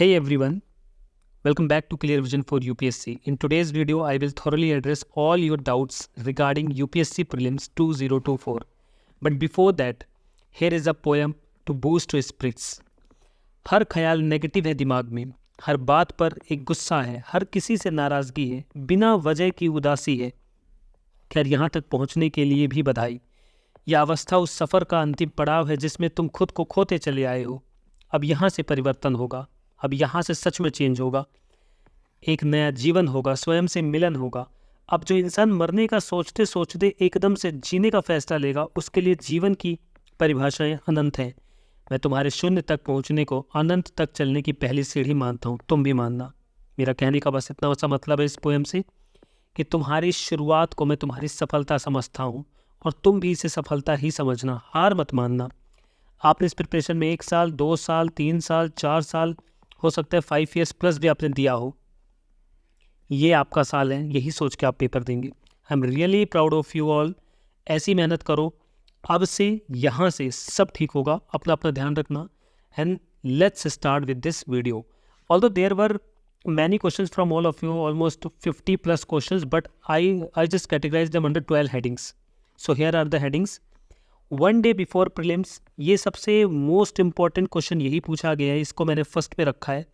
Hey everyone, welcome back to Clear Vision for UPSC. In today's video, I will thoroughly address all your doubts regarding UPSC Prelims 2024. But before that, here is a poem to boost your spirits. हर ख्याल negative है दिमाग में, हर बात पर एक गुस्सा है, हर किसी से नाराज़गी है, बिना वजह की उदासी है। खैर यहाँ तक पहुँचने के लिए भी बधाई। यह अवस्था उस सफ़र का अंतिम पड़ाव है जिसमें तुम खुद को खोते चले आए हो। अब यहाँ से परिवर्तन होगा, अब यहाँ से सच में चेंज होगा, एक नया जीवन होगा, स्वयं से मिलन होगा। अब जो इंसान मरने का सोचते सोचते एकदम से जीने का फैसला लेगा, उसके लिए जीवन की परिभाषाएं अनंत हैं। मैं तुम्हारे शून्य तक पहुँचने को अनंत तक चलने की पहली सीढ़ी मानता हूँ, तुम भी मानना। मेरा कहने का बस इतना सा मतलब है इस पोएम से कि तुम्हारी शुरुआत को मैं तुम्हारी सफलता समझता हूँ और तुम भी इसे सफलता ही समझना, हार मत मानना। आपने इस प्रिपरेशन में 1 साल, 2 साल, 3 साल, 4 साल, हो सकता है 5 years प्लस भी आपने दिया हो। ये आपका साल है, यही सोच के आप पेपर देंगे। I am really proud of you all. ऐसी मेहनत करो, अब से यहाँ से सब ठीक होगा। अपना अपना ध्यान रखना। And let's start with this video. Although there were many questions from all of you, almost 50 plus questions, but I just categorized them under 12 headings. So here are the headings. One day before prelims, ये सबसे most important question यही पूछा गया है, इसको मैंने first पे रखा है।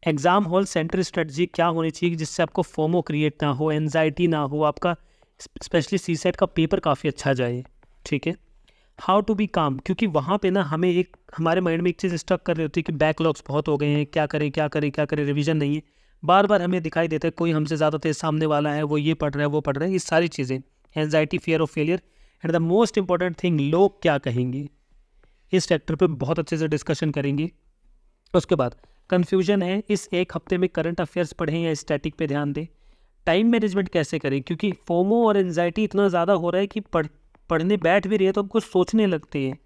एग्जाम हॉल सेंटर स्ट्रेटजी क्या होनी चाहिए जिससे आपको फोमो क्रिएट ना हो, एनजाइटी ना हो, आपका स्पेशली सीसेट का पेपर काफ़ी अच्छा जाए। ठीक है। हाउ टू बी काम, क्योंकि वहाँ पे ना हमारे माइंड में एक चीज़ स्टक कर रही होती है कि बैकलॉग्स बहुत हो गए हैं, क्या करें, रिवीजन नहीं है। बार बार हमें दिखाई देता है कोई हमसे ज़्यादा तेज सामने वाला है, वो ये पढ़ रहा है, वो पढ़ रहा है, ये सारी चीज़ें, anxiety, fear of failure. And the most important thing, लोग क्या कहेंगे, इस फैक्टर पे बहुत अच्छे से डिस्कशन करेंगे। उसके बाद कन्फ्यूजन है, इस एक हफ्ते में करंट अफेयर्स पढ़ें या स्टैटिक पे ध्यान दें। टाइम मैनेजमेंट कैसे करें, क्योंकि फोमो और एनजाइटी इतना ज़्यादा हो रहा है कि पढ़ने बैठ भी रही है तो हम कुछ सोचने लगते हैं।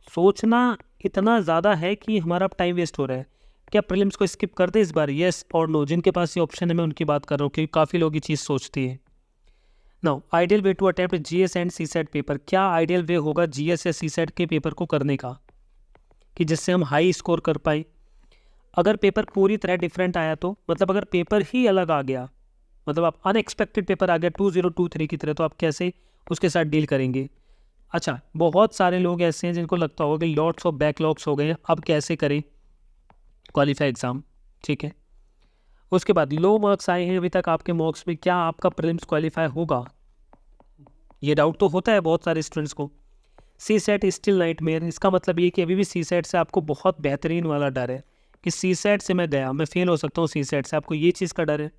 सोचना इतना ज़्यादा है कि हमारा टाइम वेस्ट हो रहा है। क्या प्रीलिम्स को स्किप कर दे इस बार, येस और नो? जिनके पास ये ऑप्शन है मैं उनकी बात कर रहा हूँ, क्योंकि काफ़ी लोग ये चीज़ सोचती है। Now ideal way to attempt GS and CSAT paper, क्या आइडियल वे होगा जीएस या सीसेट के पेपर को करने का कि जिससे हम हाई स्कोर कर पाए? अगर पेपर पूरी तरह डिफरेंट आया तो, मतलब अगर पेपर ही अलग आ गया, मतलब आप अनएक्सपेक्टेड पेपर आ गया 2023 की तरह, तो आप कैसे उसके साथ डील करेंगे? अच्छा, बहुत सारे लोग ऐसे हैं जिनको लगता होगा कि लॉट्स ऑफ बैकलॉग्स हो गए हैं, अब कैसे करें क्वालिफाई एग्ज़ाम। ठीक है। उसके बाद लो मार्क्स आए हैं अभी तक आपके मार्क्स में, क्या आपका प्रीलिम्स क्वालिफाई होगा? ये डाउट तो होता है बहुत सारे स्टूडेंट्स को। सी सेट स्टिल नाइटमेयर, इसका मतलब ये कि अभी भी सी सेट से आपको बहुत बेहतरीन वाला डर है कि सी सेट से मैं गया, मैं फेल हो सकता हूँ सी सेट से, आपको ये चीज़ का डर है।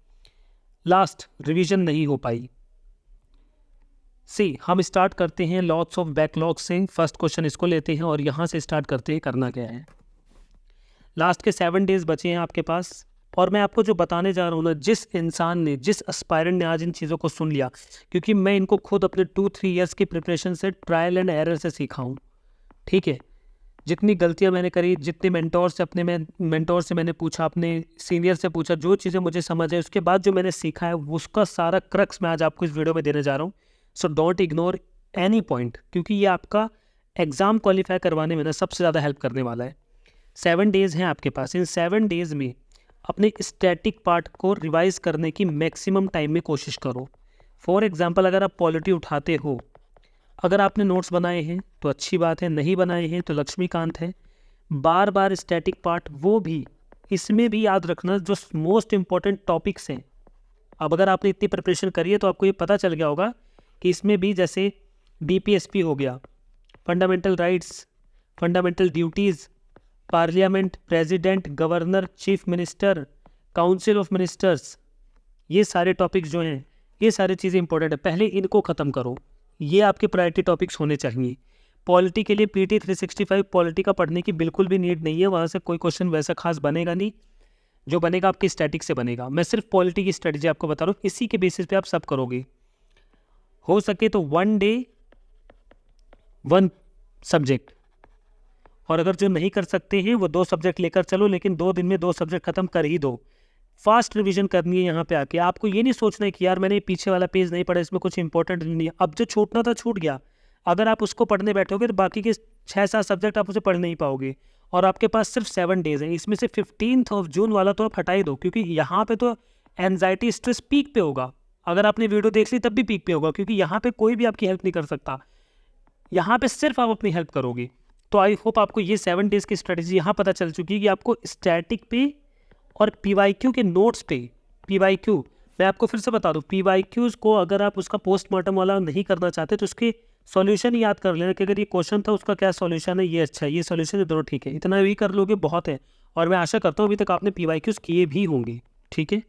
लास्ट, रिवीजन नहीं हो पाई। हम स्टार्ट करते हैं लॉट्स ऑफ बैकलॉग से। फर्स्ट क्वेश्चन इसको लेते हैं और यहाँ से स्टार्ट करते हैं करना क्या है। लास्ट के 7 डेज बचे हैं आपके पास, और मैं आपको जो बताने जा रहा हूँ ना, जिस इंसान ने, जिस एस्पायरेंट ने आज इन चीज़ों को सुन लिया, क्योंकि मैं इनको खुद अपने 2-3 ईयर्स की प्रिपरेशन से, ट्रायल एंड एरर से सीखा हूँ। ठीक है। जितनी गलतियाँ मैंने करी, जितने मेंटोर से मैंने पूछा, अपने सीनियर से पूछा, जो चीज़ें मुझे समझ है, उसके बाद जो मैंने सीखा है, उसका सारा क्रक्स मैं आज आपको इस वीडियो में देने जा रहा हूँ। So don't ignore any point, क्योंकि ये आपका एग्ज़ाम क्वालिफाई करवाने में ना सबसे ज़्यादा हेल्प करने वाला है। 7 डेज़ हैं आपके पास। इन 7 डेज़ में अपने स्टैटिक पार्ट को रिवाइज करने की मैक्सिमम टाइम में कोशिश करो। फॉर एग्जांपल, अगर आप पॉलिटी उठाते हो, अगर आपने नोट्स बनाए हैं तो अच्छी बात है, नहीं बनाए हैं तो लक्ष्मीकांत है। बार बार स्टैटिक पार्ट, वो भी इसमें भी याद रखना जो मोस्ट इम्पॉर्टेंट टॉपिक्स हैं। अब अगर आपने इतनी प्रिपरेशन करी है तो आपको ये पता चल गया होगा कि इसमें भी जैसे बीपीएसपी हो गया, fundamental rights, fundamental duties, parliament, president, governor, chief minister, council of ministers, ये सारे टॉपिक्स जो हैं, ये सारी चीज़ें इंपॉर्टेंट है। पहले इनको ख़त्म करो, ये आपके प्रायोरिटी टॉपिक्स होने चाहिए। पॉलिटी के लिए पीटी 365 पॉलिटी का पढ़ने की बिल्कुल भी नीड नहीं है, वहाँ से कोई क्वेश्चन वैसा खास बनेगा नहीं। जो बनेगा आपकी स्टैटिक से बनेगा। मैं सिर्फ पॉलिटी की स्ट्रेटजी आपको बता रहा हूँ, इसी के बेसिस पे आप सब करोगे। हो सके तो 1 डे 1 सब्जेक्ट, और अगर जो नहीं कर सकते हैं वो 2 सब्जेक्ट लेकर चलो, लेकिन 2 दिन में 2 सब्जेक्ट खत्म कर ही दो। फास्ट रिवीजन करनी है यहाँ पे आके। आपको ये नहीं सोचना है कि यार मैंने पीछे वाला पेज नहीं पढ़ा, इसमें कुछ इंपॉर्टेंट नहीं है। अब जो छूटना था छूट गया। अगर आप उसको पढ़ने बैठोगे तो बाकी के 6-7 सब्जेक्ट आप उसे पढ़ नहीं पाओगे, और आपके पास सिर्फ 7 डेज है। इसमें से 15 जून वाला तो आप हटा ही दो, क्योंकि यहाँ पे तो एनजाइटी स्ट्रेस पीक पे होगा। अगर आपने वीडियो देख ली तब भी पीक पे होगा, क्योंकि यहाँ पे कोई भी आपकी हेल्प नहीं कर सकता, यहाँ पे सिर्फ आप अपनी हेल्प करोगे। तो आई होप आपको ये 7 डेज की स्ट्रेटेजी यहाँ पता चल चुकी है कि आपको स्टैटिक पे और PYQ के नोट्स पे, PYQ मैं आपको फिर से बता दूँ, PYQs को अगर आप उसका पोस्टमार्टम वाला नहीं करना चाहते तो उसके सॉल्यूशन याद कर लेना कि अगर ये क्वेश्चन था उसका क्या सॉल्यूशन है, ये अच्छा है, ये सॉल्यूशन है, दोनों ठीक है। इतना भी कर लोगे बहुत है, और मैं आशा करता हूँ अभी तक आपने PYQs किए भी होंगे। ठीक है,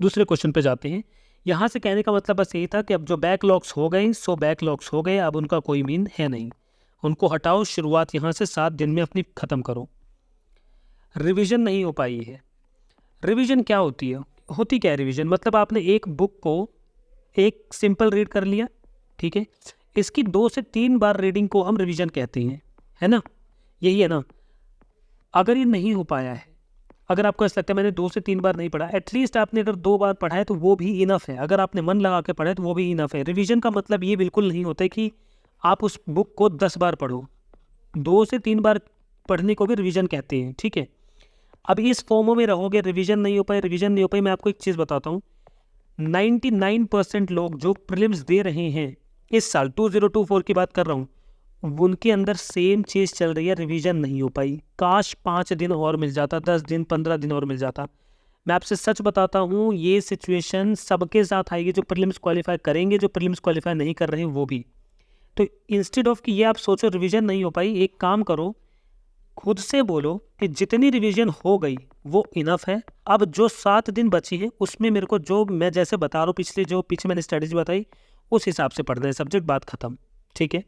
दूसरे क्वेश्चन पे जाते हैं। यहाँ से कहने का मतलब बस यही था कि अब जो बैकलॉग्स हो गए सो बैकलॉग्स हो गए, अब उनका कोई मीन है नहीं, उनको हटाओ। शुरुआत यहाँ से 7 दिन में अपनी ख़त्म करो। रिवीजन नहीं हो पाई है। रिवीजन क्या होती है, होती क्या है रिवीजन? मतलब आपने एक बुक को एक सिंपल रीड कर लिया, ठीक है, इसकी 2 से 3 बार रीडिंग को हम रिवीजन कहते हैं, है ना, यही है ना। अगर ये नहीं हो पाया है, अगर आपको ऐसा लगता है मैंने 2 से 3 बार नहीं पढ़ा, एटलीस्ट आपने अगर 2 बार पढ़ा है तो वो भी इनफ है। अगर आपने मन लगा के पढ़ा है तो वो भी इनफ है। रिवीजन का मतलब ये बिल्कुल नहीं होता है कि आप उस बुक को 10 बार पढ़ो, 2 से 3 बार पढ़ने को भी रिवीजन कहते हैं, ठीक है। अब इस फॉर्मों में रहोगे, रिवीजन नहीं हो पाए, रिवीजन नहीं हो पाई। मैं आपको एक चीज़ बताता हूँ, 99% लोग जो प्रीलिम्स दे रहे हैं इस साल, 2024 की बात कर रहा हूँ, उनके अंदर सेम चीज़ चल रही है, रिवीजन नहीं हो पाई। काश 5 दिन और मिल जाता, 10 दिन 15 दिन और मिल जाता। मैं आपसे सच बताता हूँ, ये सिचुएशन सबके साथ आएगी जो प्रीलिम्स क्वालिफाई करेंगे, जो प्रीलिम्स क्वालिफाई नहीं कर रहे हैं वो भी। तो इंस्टेड ऑफ कि ये आप सोचो रिवीजन नहीं हो पाई, एक काम करो, खुद से बोलो कि जितनी रिवीजन हो गई वो इनफ है। अब जो 7 दिन बची है उसमें मेरे को जो मैं जैसे बता रहा हूँ, पीछे मैंने स्ट्रेटेजी बताई उस हिसाब से पढ़ना है सब्जेक्ट, बात खत्म, ठीक है।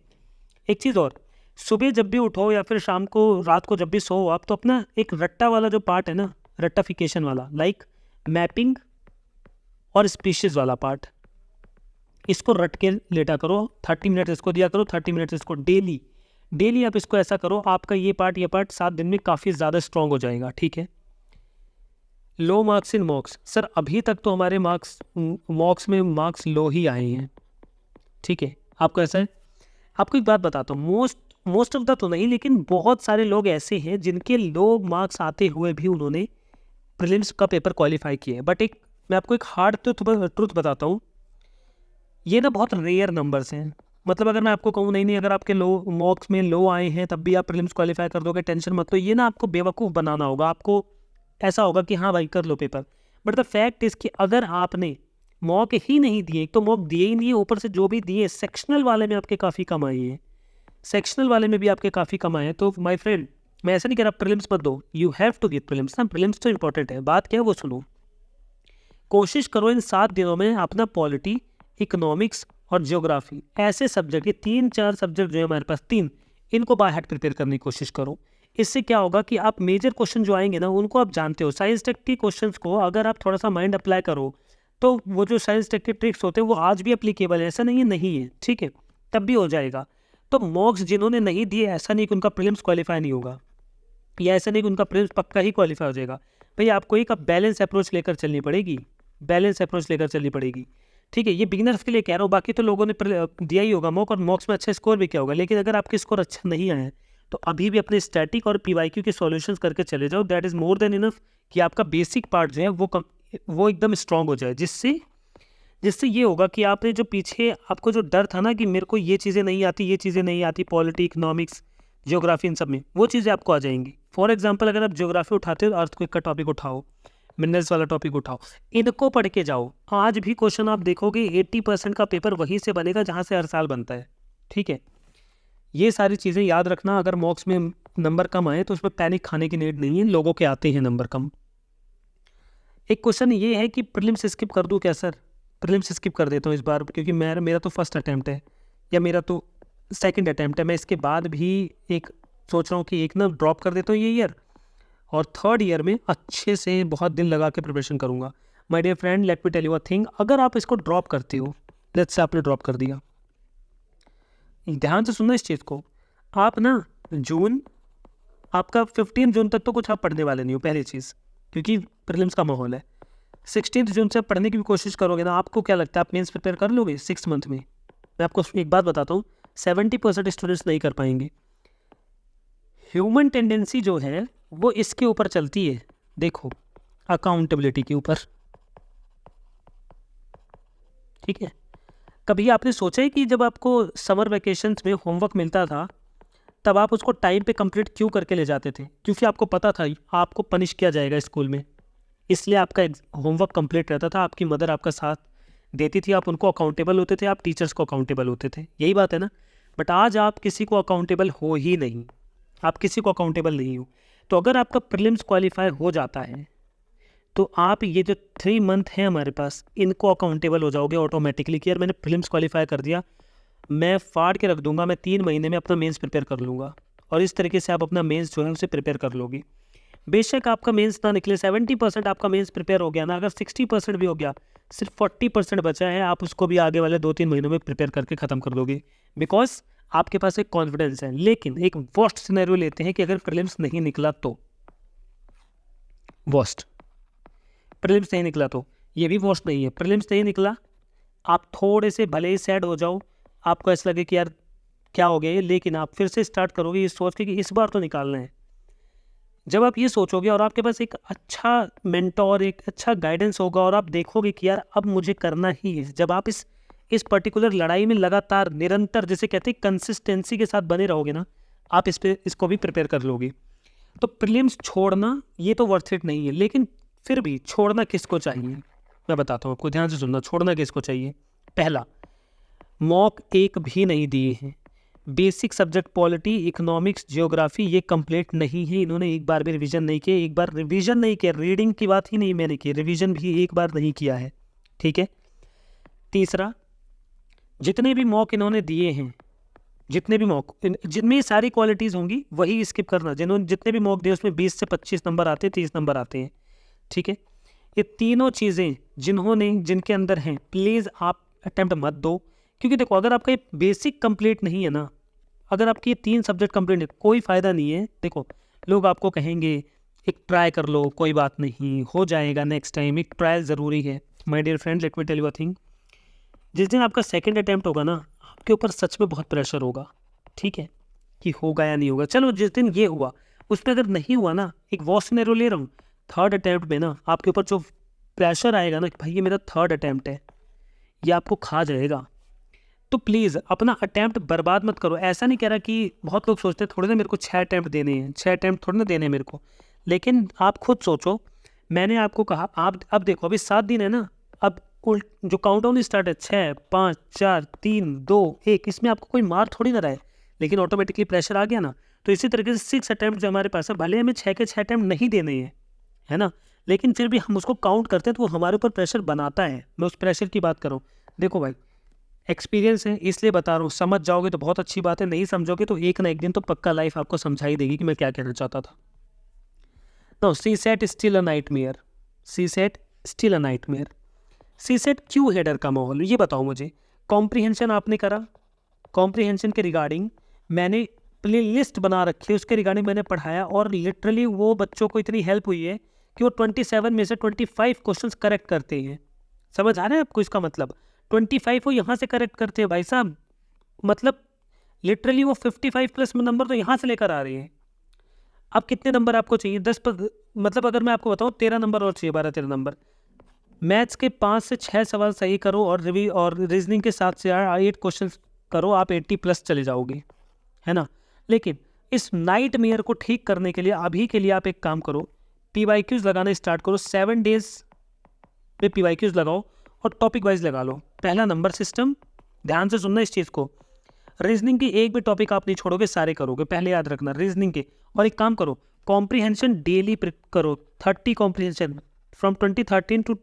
एक चीज़ और, सुबह जब भी उठो या फिर शाम को, रात को जब भी सो आप, तो अपना एक रट्टा वाला जो पार्ट है ना, रट्टाफिकेशन वाला, लाइक मैपिंग और स्पीशीज वाला पार्ट, इसको रट के लेटा करो। 30 मिनट इसको दिया करो, 30 मिनट इसको, डेली आप इसको ऐसा करो, आपका ये पार्ट 7 दिन में काफ़ी ज़्यादा स्ट्रॉन्ग हो जाएगा, ठीक है। लो मार्क्स इन मॉक्स, सर अभी तक तो हमारे मॉक्स में मार्क्स लो ही आए हैं, ठीक है। आपको ऐसा है, आपको एक बात बताता हूँ, मोस्ट ऑफ द तो नहीं, लेकिन बहुत सारे लोग ऐसे हैं जिनके लो मार्क्स आते हुए भी उन्होंने प्रीलिम्स का पेपर क्वालिफाई किया है। बट मैं आपको एक हार्ड ट्रुथ बताता हूँ, ये ना बहुत रेयर नंबर्स हैं। मतलब अगर मैं आपको कहूँ नहीं अगर आपके लो मॉक्स में लो आए हैं तब भी आप प्रीलिम्स क्वालिफाई कर दोगे, टेंशन मत लो, ये ना आपको बेवकूफ़ बनाना होगा। आपको ऐसा होगा कि हाँ भाई कर लो paper, but the fact is कि अगर आपने मॉक ही नहीं दिए, एक तो मॉक दिए ही नहीं है, ऊपर से जो भी दिए सेक्शनल वाले में आपके काफ़ी कम आए हैं, सेक्शनल वाले में भी आपके काफ़ी कम आए हैं। तो माय फ्रेंड, मैं ऐसा नहीं कह रहा प्रीलिम्स मत दो, you have to give prelims ना, प्रीलिम्स तो इंपॉर्टेंट है। बात क्या है वो सुनो, कोशिश करो इन 7 दिनों में अपना पॉलिटी, इकोनॉमिक्स और ज्योग्राफी, ऐसे सब्जेक्ट, ये 3-4 सब्जेक्ट जो है हमारे पास 3, इनको बाय हार्ट प्रिपेयर करने की कोशिश करो। इससे क्या होगा कि आप मेजर क्वेश्चन जो आएंगे ना उनको आप जानते हो। साइंस टेक के क्वेश्चंस को अगर आप थोड़ा सा माइंड अप्लाई करो तो वो जो साइंस टेक के ट्रिक्स होते हैं वो आज भी एप्लीकेबल है, ऐसा नहीं है, ठीक है, तब भी हो जाएगा। तो मॉक्स जिन्होंने नहीं दिए, ऐसा नहीं कि उनका प्रीलिम्स क्वालिफाई नहीं होगा, या ऐसा नहीं कि उनका प्रीलिम्स पक्का ही क्वालिफाई हो जाएगा। भाई आपको एक बैलेंस अप्रोच लेकर चलनी पड़ेगी, ठीक है। ये बिगिनर्स के लिए कह रहा हूँ, बाकी तो लोगों ने दिया ही होगा मॉक, और मॉक्स में अच्छा स्कोर भी क्या होगा। लेकिन अगर आपके स्कोर अच्छा नहीं आया तो अभी भी अपने स्टैटिक और PYQ के सॉल्यूशंस करके चले जाओ, that is more than enough कि आपका बेसिक पार्ट जो है वो एकदम स्ट्रॉन्ग हो जाए। जिससे ये होगा कि आपने जो पीछे आपको जो डर था ना कि मेरे को ये चीज़ें नहीं आती, पॉलिटी, इकोनॉमिक्स, ज्योग्राफी, इन सब में वो चीज़ें आपको आ जाएंगी। फॉर एग्जाम्पल अगर आप ज्योग्राफी उठाते हो, अर्थक्वेक का टॉपिक उठाओ, मिनरल्स वाला टॉपिक उठाओ, इनको पढ़ के जाओ। आज भी क्वेश्चन आप देखोगे 80% का पेपर वहीं से बनेगा जहाँ से हर साल बनता है, ठीक है। ये सारी चीज़ें याद रखना। अगर मॉक्स में नंबर कम आए तो उसमें पैनिक खाने की नीड नहीं है, लोगों के आते हैं नंबर कम। एक क्वेश्चन ये है कि प्रीलिम्स स्किप कर दूं क्या सर? प्रीलिम्स स्किप कर देता हूँ इस बार, क्योंकि मेरा तो फर्स्ट अटैम्प्ट है या मेरा तो सेकंड अटैम्प्ट है। मैं इसके बाद भी एक सोच रहा हूँ कि एक ना ड्रॉप कर देता हूँ ये ईयर, और 3rd ईयर में अच्छे से बहुत दिन लगा के प्रिपरेशन करूँगा। My dear friend, let me tell you a thing, अगर आप इसको ड्रॉप करते हो, लेट्स से आपने ड्रॉप कर दिया, ध्यान से सुनना इस चीज़ को, आप ना जून, आपका 15 जून तक तो कुछ आप पढ़ने वाले नहीं हो, पहली चीज़, क्योंकि प्रीलिम्स का माहौल है। 16 जून से पढ़ने की भी कोशिश करोगे ना, आपको क्या लगता है आप मेंस प्रिपेयर कर लोगे 6 मंथ में? मैं आपको एक बात बताता हूँ, 70% स्टूडेंट्स नहीं कर पाएंगे। ह्यूमन टेंडेंसी जो है वो इसके ऊपर चलती है, देखो, अकाउंटेबिलिटी के ऊपर, ठीक है। कभी आपने सोचा है कि जब आपको समर वेकेशंस में होमवर्क मिलता था तब आप उसको टाइम पे कंप्लीट क्यों करके ले जाते थे? क्योंकि आपको पता था आपको पनिश किया जाएगा स्कूल में, इसलिए आपका होमवर्क कंप्लीट रहता था, आपकी मदर आपका साथ देती थी, आप उनको अकाउंटेबल होते थे, आप टीचर्स को अकाउंटेबल होते थे, यही बात है ना। बट आज आप किसी को अकाउंटेबल हो ही नहीं, आप किसी को अकाउंटेबल नहीं हो। तो अगर आपका प्रीलिम्स क्वालिफाई हो जाता है तो आप ये जो 3 मंथ हैं हमारे पास, इनको अकाउंटेबल हो जाओगे ऑटोमेटिकली कि यार मैंने प्रीलिम्स क्वालिफाई कर दिया, मैं फाड़ के रख दूंगा, मैं 3 महीने में अपना मेंस प्रिपेयर कर लूँगा। और इस तरीके से आप अपना मेंस जो है उसे प्रिपेयर कर लोगी। बेशक आपका मेंस ना निकले, 70% आपका मेंस प्रिपेयर हो गया ना, अगर 60% भी हो गया, सिर्फ 40% बचा है, आप उसको भी आगे वाले 2-3 महीनों में प्रिपेयर करके ख़त्म कर दोगे, बिकॉज आपके पास एक कॉन्फिडेंस है। लेकिन एक वर्स्ट सिनेरियो लेते हैं कि अगर प्रीलिम्स नहीं निकला तो, वर्स्ट, प्रीलिम्स नहीं निकला तो, ये भी वर्स्ट नहीं है। प्रीलिम्स नहीं निकला, आप थोड़े से भले ही सैड हो जाओ, आपको ऐसा लगे कि यार क्या हो गया ये, लेकिन आप फिर से स्टार्ट करोगे ये सोच के कि इस बार तो निकालना है। जब आप ये सोचोगे और आपके पास एक अच्छा मेंटोर, एक अच्छा गाइडेंस होगा और आप देखोगे कि यार अब मुझे करना ही है, जब आप इस पर्टिकुलर लड़ाई में लगातार निरंतर, जैसे कहते हैं कंसिस्टेंसी के साथ बने रहोगे ना, आप इसको भी प्रिपेयर कर लोगे। तो प्रीलिम्स छोड़ना ये तो वर्थ इट नहीं है, लेकिन फिर भी छोड़ना किसको चाहिए मैं बताता हूँ आपको, ध्यान से सुनना। छोड़ना किसको चाहिए? पहला, मॉक एक भी नहीं दिए हैं, basic subject polity, economics, geography ये कंप्लीट नहीं है, इन्होंने एक बार भी रिवीजन नहीं किया, एक बार रिवीजन नहीं किया, रीडिंग की बात ही नहीं मैंने की, रिवीजन भी एक बार नहीं किया है, ठीक है। तीसरा, जितने भी मॉक इन्होंने दिए हैं, जितने भी मॉक, जिनमें सारी क्वालिटीज़ होंगी वही स्किप करना। जितने भी मॉक दिए उसमें 20 से 25 नंबर आते हैं, 30 नंबर आते हैं, ठीक है। ये तीनों चीज़ें जिनके अंदर हैं, प्लीज़ आप अटैम्प्ट मत दो, क्योंकि देखो अगर आपका ये बेसिक कंप्लीट नहीं है ना, अगर आपके ये 3 सब्जेक्ट कंप्लीट है, कोई फ़ायदा नहीं है। देखो लोग आपको कहेंगे एक ट्राई कर लो, कोई बात नहीं, हो जाएगा नेक्स्ट टाइम, एक ट्रायल ज़रूरी है। My dear friend, let me tell you a thing, जिस दिन आपका सेकंड अटैम्प्ट होगा ना, आपके ऊपर सच में बहुत प्रेशर होगा, ठीक है, कि होगा या नहीं होगा। चलो जिस दिन ये हुआ, उस पर अगर नहीं हुआ ना, एक वर्स्ट सिनेरियो ले रहा हूँ, थर्ड अटैम्प्ट में ना आपके ऊपर जो प्रेशर आएगा ना कि भाई ये मेरा थर्ड अटैम्प्ट है, ये आपको खा जाएगा। तो प्लीज़ अपना अटैम्प्ट बर्बाद मत करो। ऐसा नहीं कह रहा कि बहुत लोग सोचते हैं थोड़े ना मेरे को 6 अटैम्प्ट देने हैं, 6 अटैम्प्ट थोड़े ना देने हैं मेरे को, लेकिन आप खुद सोचो। मैंने आपको कहा, आप अब देखो अभी 7 दिन है ना, अब जो काउंटडाउन स्टार्ट है 6, 5, 4, 3, 2, 1, इसमें आपको कोई मार थोड़ी ना रहा है, लेकिन ऑटोमेटिकली प्रेशर आ गया ना। तो इसी तरीके से 6 अटैम्प्ट जो हमारे पास है, भले हमें 6 के 6 अटैम्प्ट नहीं देने हैं, है ना, लेकिन फिर भी हम उसको काउंट करते हैं तो वो हमारे ऊपर प्रेशर बनाता है। मैं उस प्रेशर की बात करूँ, देखो भाई एक्सपीरियंस है इसलिए बता रहा हूँ, समझ जाओगे तो बहुत अच्छी बात है, नहीं समझोगे तो एक ना एक दिन तो पक्का लाइफ आपको समझाई देगी कि मैं क्या कहना चाहता था। No, CSAT still a nightmare, CSAT still a nightmare. CSAT क्यों है डर का माहौल, ये बताओ मुझे। कॉम्प्रीहेंशन आपने करा, कॉम्प्रीहेंशन के रिगार्डिंग मैंने प्ले लिस्ट बना रखी है, उसके रिगार्डिंग मैंने पढ़ाया, और लिटरली वो बच्चों को इतनी हेल्प हुई है कि वो 27 में से 25 क्वेश्चंस करेक्ट करते हैं। समझ आ रहा है आपको इसका मतलब? 25 वो यहाँ से करेक्ट करते हैं भाई साहब, मतलब लिटरली वो 55 प्लस नंबर तो यहाँ से लेकर आ रहे हैं। अब कितने नंबर आपको चाहिए? 10 पर, मतलब अगर मैं आपको बताऊँ 13 नंबर और चाहिए, 12-13 नंबर। मैथ्स के 5 से 6 सवाल सही करो और रीजनिंग के 7 से 8 क्वेश्चन करो, आप 80 प्लस चले जाओगे, है ना। लेकिन इस नाइटमेयर को ठीक करने के लिए अभी के लिए आप एक काम करो, PYQs लगाना स्टार्ट करो। 7 डेज पे PYQs लगाओ और टॉपिक वाइज लगा लो। पहला नंबर सिस्टम, ध्यान से सुनना इस चीज़ को, रीजनिंग की एक भी टॉपिक आप नहीं छोड़ोगे, सारे करोगे, पहले याद रखना रीजनिंग के। और एक काम करो, कॉम्प्रीहेंशन डेली करो, 30 comprehension from 2013 to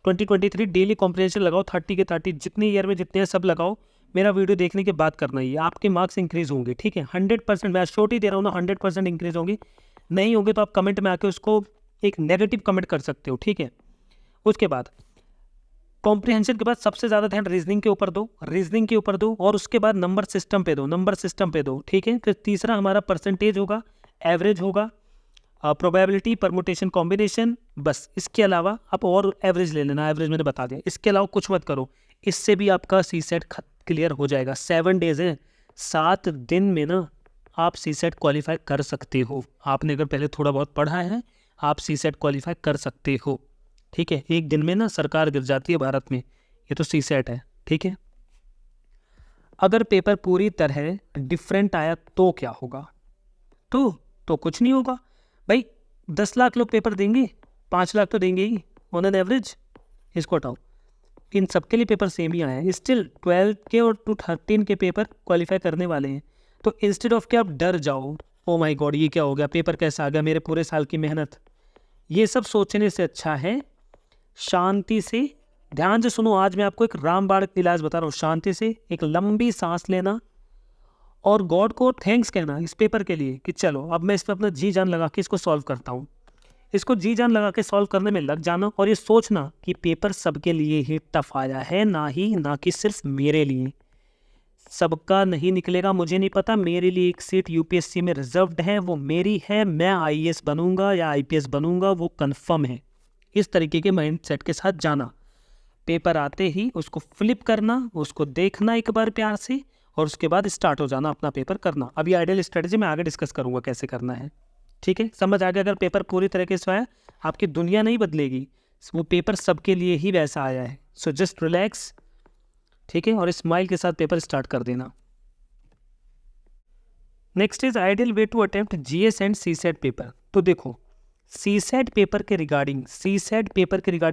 2023 daily comprehension लगाओ, 30 के 30, जितने ईयर में जितने हैं सब लगाओ। मेरा वीडियो देखने के बाद करना ही है, आपके मार्क्स इंक्रीज होंगे, ठीक है, 100%। मैं श्योरिटी ही दे रहा हूँ ना, 100% इंक्रीज होंगे। नहीं होंगे तो आप कमेंट में आके उसको एक नेगेटिव कमेंट कर सकते हो, ठीक है। उसके बाद कॉम्प्रीहेंशन के बाद सबसे ज़्यादा ध्यान रीजनिंग के ऊपर दो, रीजनिंग के ऊपर दो, और उसके बाद नंबर सिस्टम पे दो, नंबर सिस्टम पे दो, ठीक है। फिर तीसरा हमारा परसेंटेज होगा, एवरेज होगा, प्रोबेबिलिटी, परमुटेशन, कॉम्बिनेशन, बस। इसके अलावा आप और एवरेज ले लेना, एवरेज मैंने बता दिया, इसके अलावा कुछ मत करो। इससे भी आपका सी सेट क्लियर हो जाएगा। 7 डेज है, 7 दिन में ना आप सीसेट क्वालिफाई कर सकते हो। आपने अगर पहले थोड़ा बहुत पढ़ा है, आप सीसेट क्वालिफाई कर सकते हो। ठीक है, एक दिन में ना सरकार गिर जाती है भारत में, ये तो सीसेट है। ठीक है, अगर पेपर पूरी तरह डिफरेंट आया तो क्या होगा? तो कुछ नहीं होगा भाई। 10 लाख लोग पेपर देंगे, 5 लाख तो देंगे ही ऑन एन एवरेज। इसको हटाओ, इन सबके लिए पेपर सेम ही आया है। स्टिल 12 के और 13 के पेपर क्वालिफाई करने वाले हैं। तो इंस्टेड ऑफ कि आप डर जाओ, ओ माय गॉड ये क्या हो गया, पेपर कैसा आ गया, मेरे पूरे साल की मेहनत, ये सब सोचने से अच्छा है शांति से, ध्यान से सुनो। आज मैं आपको एक रामबाण इलाज बता रहा हूँ। शांति से एक लंबी सांस लेना और गॉड को थैंक्स कहना इस पेपर के लिए कि चलो अब मैं इस पर अपना जी जान लगा के इसको सॉल्व करता हूँ। इसको जी जान लगा के सॉल्व करने में लग जाना और ये सोचना कि पेपर सबके लिए ही टफ आया है, ना कि सिर्फ मेरे लिए। सबका नहीं निकलेगा मुझे नहीं पता, मेरे लिए एक सीट यूपीएससी में रिजर्व्ड है, वो मेरी है। मैं आईएएस बनूंगा या आईपीएस बनूंगा, वो कंफर्म है। इस तरीके के माइंड सेट के साथ जाना। पेपर आते ही उसको फ्लिप करना, उसको देखना एक बार प्यार से, और उसके बाद स्टार्ट हो जाना अपना पेपर करना। अब ये आइडियल स्ट्रेटजी मैं आगे डिस्कस करूंगा कैसे करना है। ठीक है, समझ आ गया? अगर पेपर पूरी तरीके से आया, आपकी दुनिया नहीं बदलेगी, वो पेपर सबके लिए ही वैसा आया है। सो जस्ट रिलैक्स, ठीक है, और स्माइल के साथ पेपर स्टार्ट कर देना। Next is ideal way to attempt GS and CSAT paper. तो देखो, सीसेट पेपर के रिगार्डिंग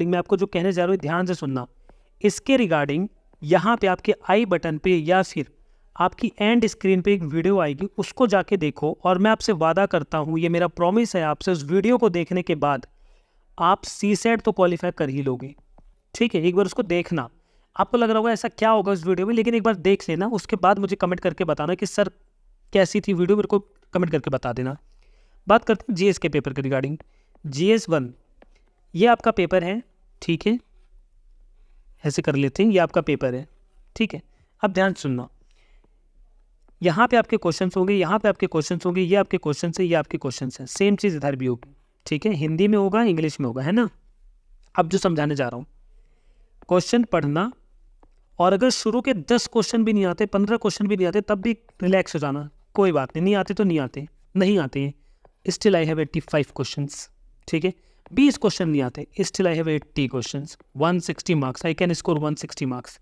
मैं आपको जो कहने जा रहा हूँ ध्यान से सुनना। इसके रिगार्डिंग यहाँ पे आपके आई बटन पे या फिर आपकी एंड स्क्रीन पे एक वीडियो आएगी, उसको जाके देखो। और मैं आपसे वादा करता हूँ, ये मेरा प्रॉमिस है आपसे, उस वीडियो को देखने के बाद आप सीसेट तो क्वालिफाई कर ही लोगे। ठीक है, एक बार उसको देखना। आपको लग रहा होगा ऐसा क्या होगा उस वीडियो में, लेकिन एक बार देख लेना, उसके बाद मुझे कमेंट करके बताना कि सर कैसी थी वीडियो, मेरे को कमेंट करके बता देना। बात करते हैं जीएस के पेपर के रिगार्डिंग। जीएस 1 ये आपका पेपर है। ठीक है, ऐसे कर लेते हैं, ये आपका पेपर है। ठीक है, अब ध्यान सुनना। यहाँ पे आपके क्वेश्चंस होंगे, यहाँ पे आपके क्वेश्चंस होंगे, ये आपके क्वेश्चंस है, ये आपके क्वेश्चंस हैं। सेम चीज़ इधर भी होगी। ठीक है, हिंदी में होगा, इंग्लिश में होगा, है ना। अब जो समझाने जा रहा हूँ, क्वेश्चन पढ़ना, और अगर शुरू के 10 क्वेश्चन भी नहीं आते, 15 क्वेश्चन भी नहीं आते, तब भी रिलैक्स हो जाना, कोई बात नहीं आते तो नहीं आते, नहीं आते हैं। Still I have 85 questions. ठीक है, 20 क्वेश्चन नहीं आते, still I have 80 questions, 160 marks, I can score 160 marks.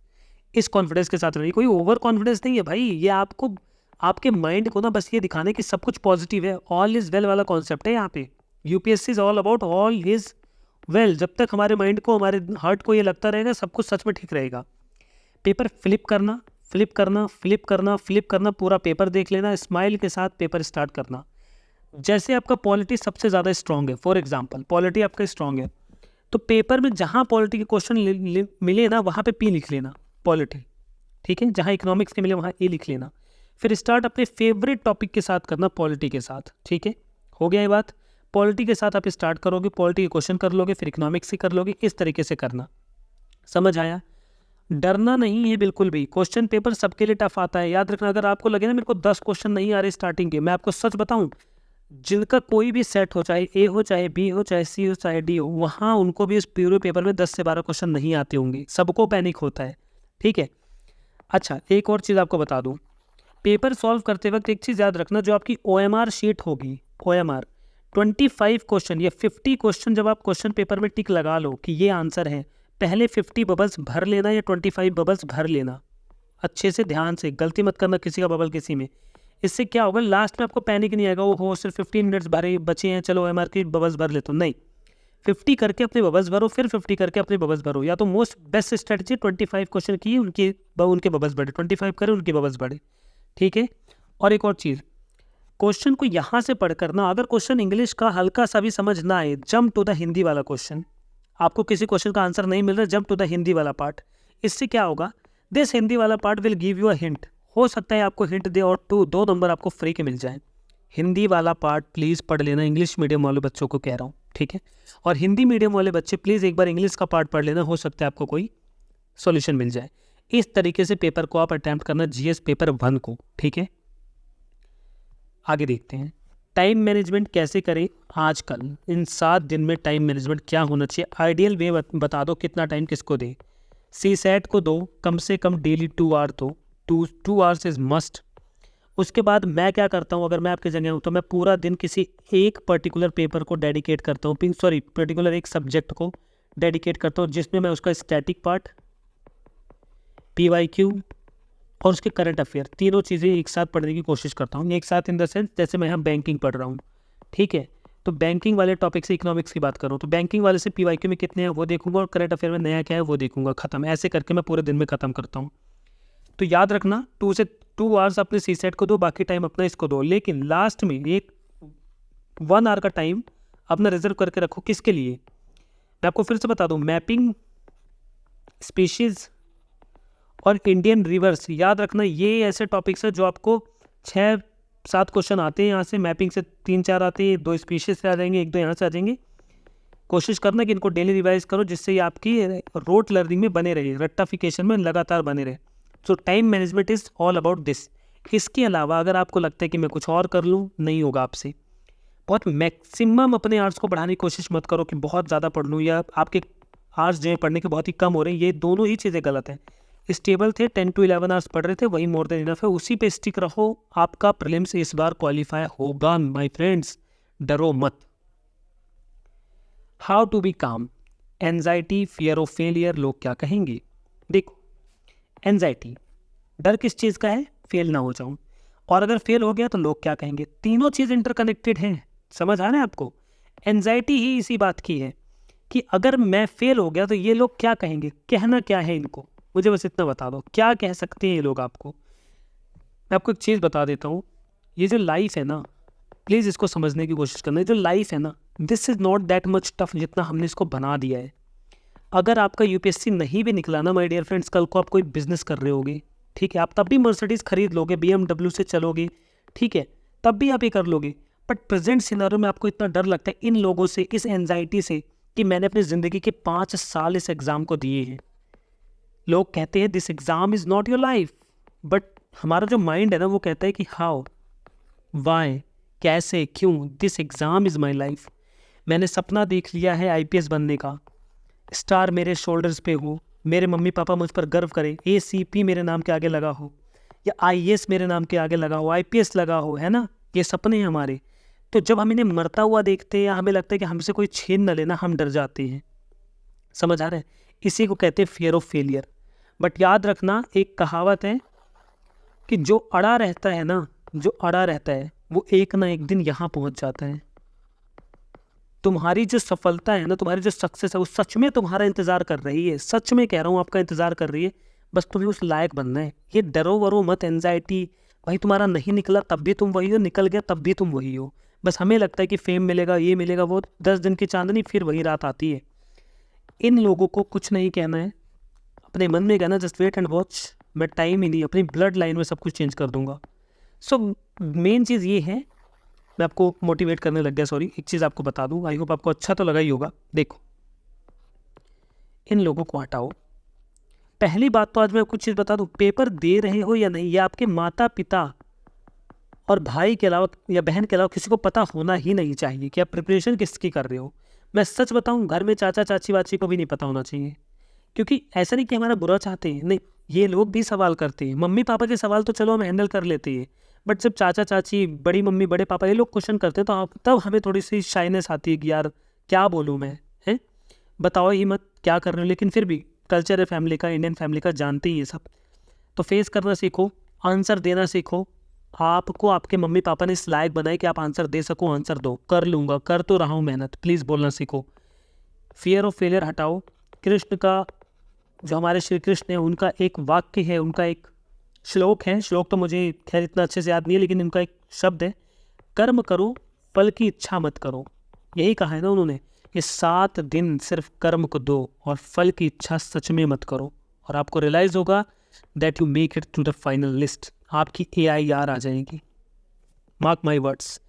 इस कॉन्फिडेंस के साथ रहिए, कोई ओवर कॉन्फिडेंस नहीं है भाई, ये आपको आपके माइंड को ना बस ये दिखाने कि सब कुछ पॉजिटिव है, ऑल इज वेल वाला कॉन्सेप्ट है यहाँ पे। UPSC is all about all is well. जब तक हमारे माइंड को, हमारे हार्ट को ये लगता रहेगा सब कुछ सच में ठीक रहेगा। पेपर फ्लिप करना, फ्लिप करना, फ्लिप करना, फ्लिप करना, पूरा पेपर देख लेना, स्माइल के साथ पेपर स्टार्ट करना। जैसे आपका पॉलिटी सबसे ज़्यादा स्ट्रॉन्ग है, फॉर एग्जांपल पॉलिटी आपका स्ट्रॉन्ग है, तो पेपर में जहाँ पॉलिटी के क्वेश्चन मिले ना, वहाँ पे पी लिख लेना, पॉलिटी। ठीक है, जहाँ इकोनॉमिक्स के मिले वहाँ ए लिख लेना। फिर स्टार्ट अपने फेवरेट टॉपिक के साथ करना, पॉलिटी के साथ। ठीक है, हो गया ये बात। पॉलिटी के साथ आप स्टार्ट करोगे, पॉलिटी के क्वेश्चन कर लोगे, फिर इकोनॉमिक्स से कर लोगे, इस तरीके से करना। समझ आया? डरना नहीं है बिल्कुल भी। क्वेश्चन पेपर सबके लिए टफ आता है, याद रखना। अगर आपको लगे ना मेरे को 10 क्वेश्चन नहीं आ रहे स्टार्टिंग के, मैं आपको सच बताऊं, जिनका कोई भी सेट हो, चाहे ए हो, चाहे बी हो, चाहे सी हो, चाहे डी हो, वहाँ उनको भी इस पूरे पेपर में 10 से 12 क्वेश्चन नहीं आते होंगे। सबको पैनिक होता है। ठीक है, अच्छा एक और चीज़ आपको बता दूँ, पेपर सॉल्व करते वक्त एक चीज़ याद रखना, जो आपकी OMR शीट होगी, OMR 25 क्वेश्चन या 50 क्वेश्चन, जब आप क्वेश्चन पेपर में टिक लगा लो कि ये आंसर है, पहले 50 बबल्स भर लेना या 25 बबल्स भर लेना। अच्छे से ध्यान से, गलती मत करना किसी का बबल किसी में। इससे क्या होगा, लास्ट में आपको पैनिक नहीं आएगा, वो हो सिर्फ 15 मिनट्स भरे बचे हैं, चलो OMR की बबल्स भर लेता हूँ। नहीं, 50 करके अपने बबल्स भरो, फिर 50 करके अपने बबल्स भरो। या तो मोस्ट बेस्ट स्ट्रेटजी 25 क्वेश्चन की, उनके बबल्स बढ़े, 25 करें, उनके बबल्स बढ़े। ठीक है, और एक और चीज़, क्वेश्चन को यहाँ से पढ़कर ना, अगर क्वेश्चन इंग्लिश का हल्का सा भी समझ ना आए, जंप टू द हिंदी वाला क्वेश्चन। आपको किसी क्वेश्चन का आंसर नहीं मिल रहा, जंप टू द हिंदी वाला पार्ट। इससे क्या होगा, दिस हिंदी वाला part will give you a hint. हो सकता है आपको हिंट दे और 2 नंबर आपको फ्री के मिल जाए। हिंदी वाला पार्ट प्लीज़ पढ़ लेना, इंग्लिश मीडियम वाले बच्चों को कह रहा हूँ। ठीक है, और हिंदी मीडियम वाले बच्चे प्लीज़ एक बार इंग्लिश का पार्ट पढ़ लेना, हो सकता है आपको कोई सॉल्यूशन मिल जाए। इस तरीके से पेपर को आप अटैम्प्ट करना, जीएस पेपर 1 को। ठीक है, आगे देखते हैं टाइम मैनेजमेंट कैसे करें आजकल। इन 7 दिन में टाइम मैनेजमेंट क्या होना चाहिए, आइडियल वे बता दो, कितना टाइम किसको दे। सीसेट को दो कम से कम डेली 2 आवर, तो 2 आवर्स इज मस्ट। उसके बाद मैं क्या करता हूँ, अगर मैं आपकी जगह हूँ तो मैं पूरा दिन किसी एक पर्टिकुलर पेपर को डेडिकेट करता हूँ, पर्टिकुलर एक सब्जेक्ट को डेडिकेट करता हूँ, जिसमें मैं उसका स्टैटिक पार्ट, PYQ और उसके करंट अफेयर तीनों चीज़ें एक साथ पढ़ने की कोशिश करता हूँ। एक साथ इन द सेंस जैसे मैं यहाँ बैंकिंग पढ़ रहा हूँ, ठीक है, तो बैंकिंग वाले टॉपिक से इकोनॉमिक्स की बात करूँ तो बैंकिंग वाले से PYQ में कितने हैं वो देखूंगा और करंट अफेयर में नया क्या है वो देखूंगा, खत्म। ऐसे करके मैं पूरे दिन में ख़त्म करता हूँ। तो याद रखना 2 आवर्स अपने CSET को दो, बाकी टाइम अपना इसको दो, लेकिन लास्ट में एक 1 आवर का टाइम अपना रिजर्व करके रखो। किसके लिए? मैं आपको फिर से बता दूं, मैपिंग, स्पीशीज और इंडियन रिवर्स। याद रखना ये ऐसे टॉपिक्स है जो आपको 6-7 क्वेश्चन आते हैं यहाँ से, मैपिंग से 3-4 आते हैं, 2 स्पीशीज से आ जाएंगे, 1-2 यहाँ से आ जाएंगे। कोशिश करना कि इनको डेली रिवाइज करो, जिससे ये आपकी रोट लर्निंग में बने रहे, रट्टाफिकेशन में लगातार बने रहे। सो time management is all about this. इसके अलावा अगर आपको लगता है कि मैं कुछ और कर लूँ, नहीं होगा आपसे। बहुत मैक्सिमम अपने आर्ट्स को बढ़ाने की कोशिश मत करो कि बहुत ज़्यादा पढ़ लूँ, या आपके आर्ट्स जो है पढ़ने के बहुत ही कम हो रहे हैं। ये दोनों ही चीज़ें गलत हैं। स्टेबल थे, 10 to 11 आवर्स पढ़ रहे थे, वही मोर देन इनफ है, उसी पे स्टिक रहो। आपका प्रीलिम्स इस बार क्वालिफाई होगा माय फ्रेंड्स, डरो मत। हाउ टू बी काम, एंजाइटी, फियर ऑफ फेलियर, लोग क्या कहेंगे। देखो, एंजाइटी, डर किस चीज़ का है? फेल ना हो जाऊं, और अगर फेल हो गया तो लोग क्या कहेंगे। तीनों चीज़ इंटरकनेक्टेड हैं, समझ आ रहा है आपको। एंजाइटी ही इसी बात की है कि अगर मैं फेल हो गया तो ये लोग क्या कहेंगे, कहना क्या है इनको, मुझे बस इतना बता दो, क्या कह सकते हैं ये लोग आपको। मैं आपको एक चीज़ बता देता हूँ, ये जो लाइफ है ना, प्लीज़ इसको समझने की कोशिश करना। ये जो लाइफ है ना, this is not that much tough जितना हमने इसको बना दिया है। अगर आपका UPSC नहीं भी निकला ना माय डियर फ्रेंड्स, कल को आप कोई बिजनेस कर रहे होगे, ठीक है, आप तब भी मर्सिडीज़ खरीद लोगे, BMW से चलोगे, ठीक है, तब भी आप ये कर लोगे। बट प्रेजेंट सिनेरियो में आपको इतना डर लगता है इन लोगों से, इस एंजाइटी से, कि मैंने अपनी ज़िंदगी के 5 साल इस एग्ज़ाम को दिए हैं। लोग कहते हैं this exam is not your life, but हमारा जो माइंड है ना वो कहता है कि हाउ, वाई, कैसे, क्यों, this exam is my life. मैंने सपना देख लिया है IPS बनने का, स्टार मेरे शोल्डर्स पे हो, मेरे मम्मी पापा मुझ पर गर्व करें, ACP मेरे नाम के आगे लगा हो, या IAS मेरे नाम के आगे लगा हो, IPS लगा हो, है ना। ये सपने हैं हमारे। तो जब हम इन्हें मरता हुआ देखते हैं या हमें लगता है कि हमसे कोई छीन न लेना, हम डर जाते हैं। समझ आ रहा है? इसी को कहते हैं फियर ऑफ फेलियर। बट याद रखना, एक कहावत है कि जो अड़ा रहता है ना, जो अड़ा रहता है वो एक ना एक दिन यहाँ पहुँच जाता है। तुम्हारी जो सफलता है ना, तुम्हारी जो सक्सेस है, वो सच में तुम्हारा इंतजार कर रही है। सच में कह रहा हूँ, आपका इंतजार कर रही है। बस तुम्हें उस लायक बनना है। ये डरो वरो मत, एंजाइटी, भाई तुम्हारा नहीं निकला तब भी तुम वही हो, निकल गया तब भी तुम वही हो। बस हमें लगता है कि फेम मिलेगा, ये मिलेगा, वो 10 दिन की चांदनी, फिर वही रात आती है। इन लोगों को कुछ नहीं कहना है, अपने मन में कहना जस्ट वेट एंड वॉच, मैं टाइम ही नहीं, अपनी ब्लड लाइन में सब कुछ चेंज कर दूंगा। सो मेन चीज़ ये है, मैं आपको मोटिवेट करने लग गया, सॉरी। एक चीज़ आपको बता दूं, आई होप आपको अच्छा तो लगा ही होगा। देखो, इन लोगों को हटाओ। पहली बात तो आज मैं कुछ चीज़ बता दूं, पेपर दे रहे हो या नहीं, ये आपके माता पिता और भाई के अलावा या बहन के अलावा किसी को पता होना ही नहीं चाहिए कि आप प्रिपरेशन किसकी कर रहे हो। मैं सच बताऊं, घर में चाचा चाची वाची को भी नहीं पता होना चाहिए, क्योंकि ऐसा नहीं कि हमारा बुरा चाहते हैं, नहीं, ये लोग भी सवाल करते हैं। मम्मी पापा के सवाल तो चलो हम हैंडल कर लेते हैं, बट जब चाचा चाची, बड़ी मम्मी, बड़े पापा, ये लोग क्वेश्चन करते हैं तो तब हमें थोड़ी सी शाइनेस आती है कि यार क्या बोलूँ मैं, है, बताओ ही मत क्या कर रहे हो। लेकिन फिर भी कल्चर है फैमिली का, इंडियन फैमिली का, जानते ही ये सब। तो फेस करना सीखो, आंसर देना सीखो। आपको आपके मम्मी पापा ने इस लायक बनाए कि आप आंसर दे सको, आंसर दो। कर लूँगा, कर तो रहा हूँ मेहनत, प्लीज़ बोलना सीखो। फियर ऑफ फेलियर हटाओ। कृष्ण का, जो हमारे श्री कृष्ण है, उनका एक वाक्य है, उनका एक श्लोक है, श्लोक तो मुझे खैर इतना अच्छे से याद नहीं है, लेकिन उनका एक शब्द है, कर्म करो फल की इच्छा मत करो। यही कहा है ना उन्होंने, ये 7 दिन सिर्फ कर्म को दो और फल की इच्छा सच में मत करो, और आपको रियलाइज़ होगा that you make it to the final list. आपकी AIR आ जाएगी। Mark my words.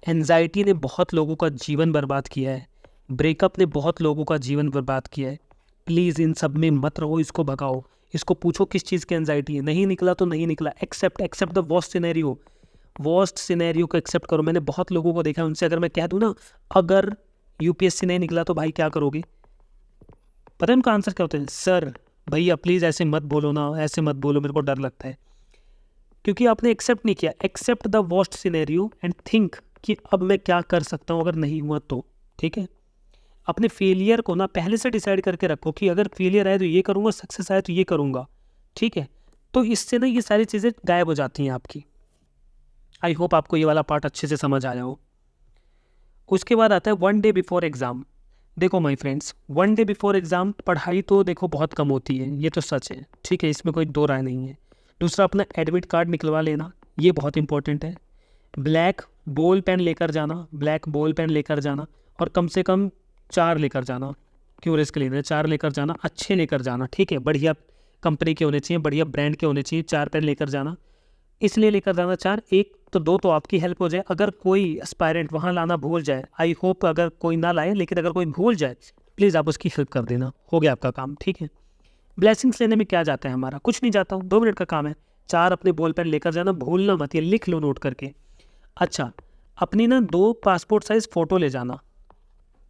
एंजाइटी ने बहुत लोगों का जीवन बर्बाद किया है, ब्रेकअप ने बहुत लोगों का जीवन बर्बाद किया है। प्लीज़ इन सब में मत रहो, इसको भगाओ। इसको पूछो किस चीज़ की एंजाइटी है, नहीं निकला तो नहीं निकला, accept the worst scenario. Worst scenario को एक्सेप्ट करो। मैंने बहुत लोगों को देखा है, उनसे अगर मैं कह दूँ ना, अगर UPSC नहीं निकला तो भाई क्या करोगे, पता है उनका आंसर क्या होता है? सर भैया प्लीज़ ऐसे मत बोलो ना, ऐसे मत बोलो, मेरे को डर लगता है। क्योंकि आपने एक्सेप्ट नहीं किया। Accept the worst scenario and think कि अब मैं क्या कर सकता हूँ अगर नहीं हुआ तो। ठीक है, अपने फेलियर को ना पहले से डिसाइड करके रखो कि अगर फेलियर आए तो ये करूँगा, सक्सेस आए तो ये करूँगा। ठीक है, तो इससे ना ये सारी चीज़ें गायब हो जाती हैं आपकी। आई होप आपको ये वाला पार्ट अच्छे से समझ आया हो। उसके बाद आता है 1 डे बिफोर एग्ज़ाम। देखो my friends, 1 day before exam पढ़ाई तो देखो बहुत कम होती है, ये तो सच है। ठीक है, इसमें कोई दो राय नहीं है। दूसरा, अपना एडमिट कार्ड निकलवा लेना, ये बहुत इंपॉर्टेंट है। ब्लैक बॉल पेन लेकर जाना, ब्लैक बॉल पेन लेकर जाना, और कम से कम 4 लेकर जाना। क्यों रिस्क लेना है, 4 लेकर जाना, अच्छे लेकर जाना। ठीक है, बढ़िया कंपनी के होने चाहिए, बढ़िया ब्रांड के होने चाहिए। 4 पेन लेकर जाना, इसलिए लेकर जाना 4, एक तो 2 तो आपकी हेल्प हो जाए। अगर कोई एस्पायरेंट वहाँ लाना भूल जाए, आई होप अगर कोई ना लाए, लेकिन अगर कोई भूल जाए प्लीज़ आप उसकी हेल्प कर देना, हो गया आपका काम। ठीक है, ब्लेसिंग्स लेने में क्या जाता है हमारा, कुछ नहीं जाता, 2 मिनट का काम है। 4 अपने बॉल पेन लेकर जाना, भूलना मत, ये लिख लो नोट करके। अच्छा, अपनी ना 2 पासपोर्ट साइज़ फ़ोटो ले जाना,